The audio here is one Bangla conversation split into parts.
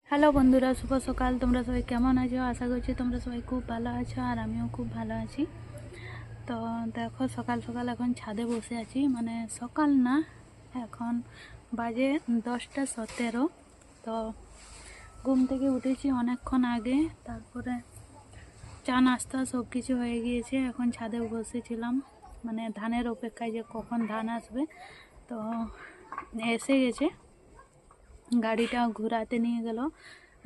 হ্যালো বন্ধুরা, শুভ সকাল। তোমরা সবাই কেমন আছো? আশা করছি তোমরা সবাই খুব ভালো আছো, আর আমিও খুব ভালো আছি। তো দেখো, সকাল সকাল এখন ছাদে বসে আছি। মানে সকাল না, এখন বাজে 10টা 17। তো ঘুম থেকে উঠেছি অনেকক্ষণ আগে, তারপরে চা নাস্তা সব কিছু হয়ে গিয়েছে। এখন ছাদে বসেছিলাম, মানে ধানের অপেক্ষায় যে কখন ধান আসবে। তো এসে গেছে, গাড়িটা ঘোরাতে নিয়ে গেল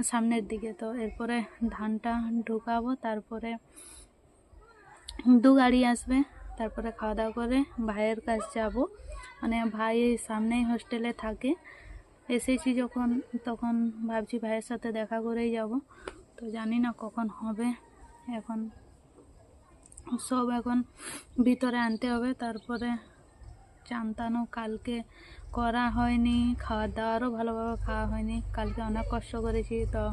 সামনের দিকে। তো এরপরে ধানটা ঢুকাবো, তারপরে 2 গাড়ি আসবে, তারপরে খাওয়া দাওয়া করে ভাইয়ের কাছে যাব। মানে ভাই এই সামনেই হোস্টেলে থাকে। এসেছি যখন, তখন ভাবছি ভাইয়ের সাথে দেখা করেই যাব। তো জানি না কখন হবে। এখন এখন ভিতরে আনতে হবে, তারপরে চান টানও কালকে করা হয়নি, খাওয়া দাওয়ারও ভালোভাবে খাওয়া হয়নি। কালকে অনেক কষ্ট করেছি, তো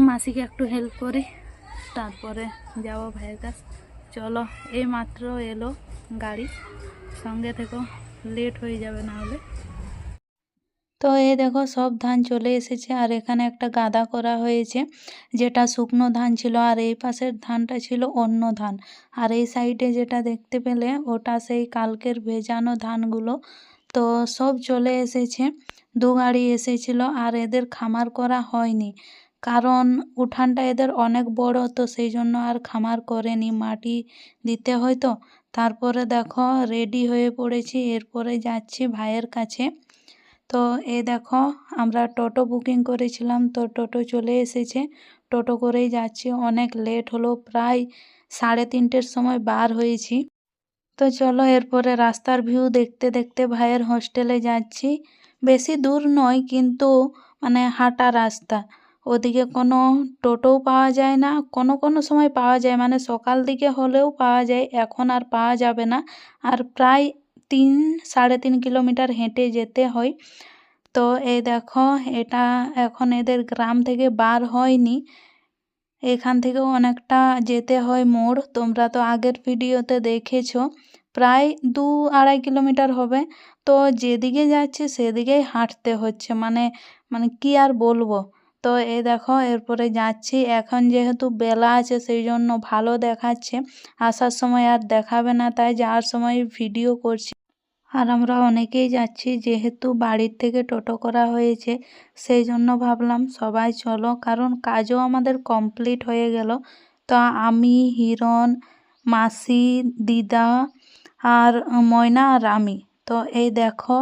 মাসিকে একটু হেল্প করি, তারপরে যাব ভাইয়ের কাছে। চলো, এই মাত্র এলো গাড়ি, সঙ্গে থেকো, লেট হয়ে যাবে না হলে। তো এই দেখো, সব ধান চলে এসেছে, আর এখানে একটা গাদা করা হয়েছে, যেটা শুকনো ধান ছিল, আর এই পাশের ধানটা ছিল অন্য ধান। আর এই সাইডে যেটা দেখতে পেলে, ওটা সেই কালকের ভেজানো ধানগুলো। তো সব চলে এসেছে, 2 গাড়ি এসেছিল। আর এদের খামার করা হয়নি, কারণ উঠানটা এদের অনেক বড়, তো সেই জন্য আর খামার করেনি, মাটি দিতে হয় তো। তারপরে দেখো, রেডি হয়ে পড়েছি, এরপরে যাচ্ছি ভাইয়ের কাছে। তো এই দেখো, আমরা টোটো বুকিং করেছিলাম, তো টোটো চলে এসেছে, টোটো করেই যাচ্ছি। অনেক লেট হলো, প্রায় 3:30-র সময় বার হয়েছি। তো চলো, এরপরে রাস্তার ভিউ দেখতে দেখতে ভাইয়ের হোস্টেলে যাচ্ছি। বেশি দূর নয়, কিন্তু মানে হাঁটা রাস্তা। ওদিকে কোনো টোটোও পাওয়া যায় না, কোনো কোনো সময় পাওয়া যায়, মানে সকাল দিকে হলেও পাওয়া যায়, এখন আর পাওয়া যাবে না। আর প্রায় 3-3.5 কিলোমিটার হেঁটে যেতে হয়। তো এই দেখো, এটা এখন এদের গ্রাম থেকে বার হয়নি, এখান থেকেও অনেকটা যেতে হয় মোড়। তোমরা তো আগের ভিডিওতে দেখেছো, প্রায় 2-2.5 কিলোমিটার হবে। তো যেদিকে যাচ্ছে সেদিকেই হাঁটতে হচ্ছে, মানে মানে কি আর বলবো। তো এই দেখো, এরপরে যাচ্ছি। এখন যেহেতু বেলা আছে, সেই জন্য ভালো দেখাচ্ছে, আসার সময় আর দেখাবে না, তাই যাওয়ার সময় ভিডিও করছি। আর আমরা অনেকেই যাচ্ছি, যেহেতু বাড়ির থেকে টোটো করা হয়েছে, সেই জন্য ভাবলাম সবাই চলো, কারণ কাজও আমাদের কমপ্লিট হয়ে গেল। তো আমি, হিরণ, মাসি, দিদা, আর ময়না, আর আমি, তো এই দেখো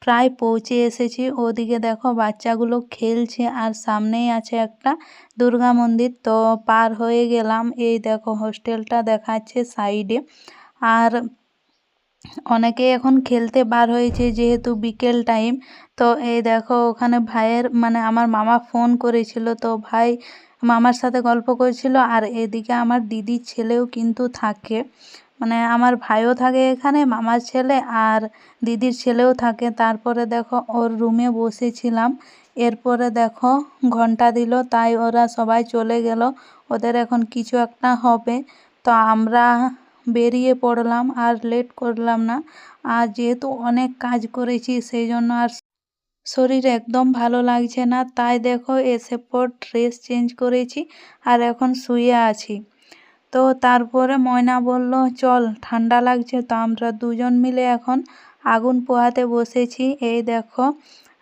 প্রায় পৌঁছে এসেছি। ওদিকে দেখো বাচ্চাগুলো খেলছে, আর সামনেই আছে একটা দুর্গা মন্দির। তো পার হয়ে গেলাম, এই দেখো হোস্টেলটা দেখাচ্ছে সাইডে। আর অনেকে এখন খেলতে বার হয়েছে, যেহেতু বিকেল টাইম। তো এই দেখো, ওখানে ভাইয়ের মানে আমার মামা ফোন করেছিল, তো ভাই মামার সাথে গল্প করেছিল। আর এদিকে আমার দিদির ছেলেও কিন্তু থাকে, মানে আমার ভাইও থাকে এখানে, মামার ছেলে আর দিদির ছেলেও থাকে। তারপরে দেখো, ওর রুমে বসেছিলাম। এরপরে দেখো ঘন্টা দিল, তাই ওরা সবাই চলে গেল, ওদের এখন কিছু একটা হবে। তো আমরা বেরিয়ে পড়লাম, আর লেট করলাম না। আর যেহেতু অনেক কাজ করেছি, সেই জন্য আর শরীর একদম ভালো লাগছে না, তাই দেখো এসে পর ড্রেস চেঞ্জ করেছি, আর এখন শুয়ে আছি। তো তারপরে ময়না বলল চল, ঠান্ডা লাগছে। তো আমরা দুজন মিলে এখন আগুন পোহাতে বসেছি। এই দেখো,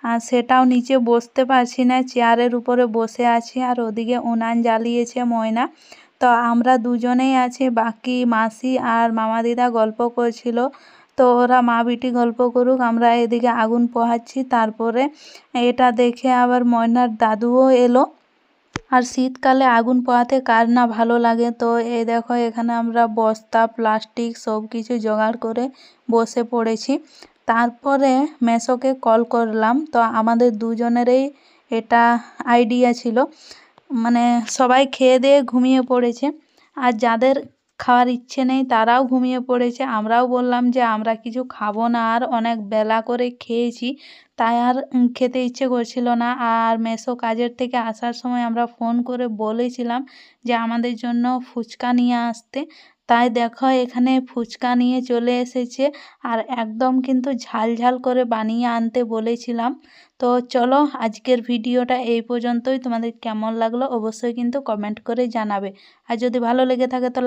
আর সেটাও নিচে বসতে পারছি না, চেয়ারের উপরে বসে আছি। আর ওদিকে উনান জ্বালিয়েছে ময়না। তো আমরা দুজনেই আছি, বাকি মাসি আর মামা দিদা গল্প করছিল। তো ওরা মা বিটি গল্প করুক, আমরা এদিকে আগুন পোহাচ্ছি। তারপরে এটা দেখে আবার ময়নার দাদুও এলো। আর শীতকালে আগুন পোহাতে কার না ভালো লাগে। তো এই দেখো, এখানে আমরা বস্তা, প্লাস্টিক সব কিছু জোগাড় করে বসে পড়েছি। তারপরে মেসোকে কল করলাম, তো আমাদের দুজনেরই এটা আইডিয়া ছিল। মানে সবাই খেয়ে দিয়ে ঘুমিয়ে পড়েছে, আর যাদের খাওয়ার ইচ্ছে নেই তারাও ঘুমিয়ে পড়েছে। আমরাও বললাম যে আমরা কিছু খাবো না, আর অনেক বেলা করে খেয়েছি, তাই আর খেতে ইচ্ছে করছিল না। আর মেসো কাজের থেকে আসার সময় আমরা ফোন করে বলেছিলাম যে আমাদের জন্য ফুচকা নিয়ে আসতে, তাই দেখো এখানে ফুচকা নিয়ে চলে এসেছে, আর একদম কিন্তু ঝাল ঝাল করে বানিয়ে আনতে বলেছিলাম। তো চলো আজকের ভিডিওটা এই পর্যন্তই। তোমাদের কেমন লাগলো অবশ্যই কিন্তু কমেন্ট করে জানাবে, আর যদি ভালো লেগে থাকে তো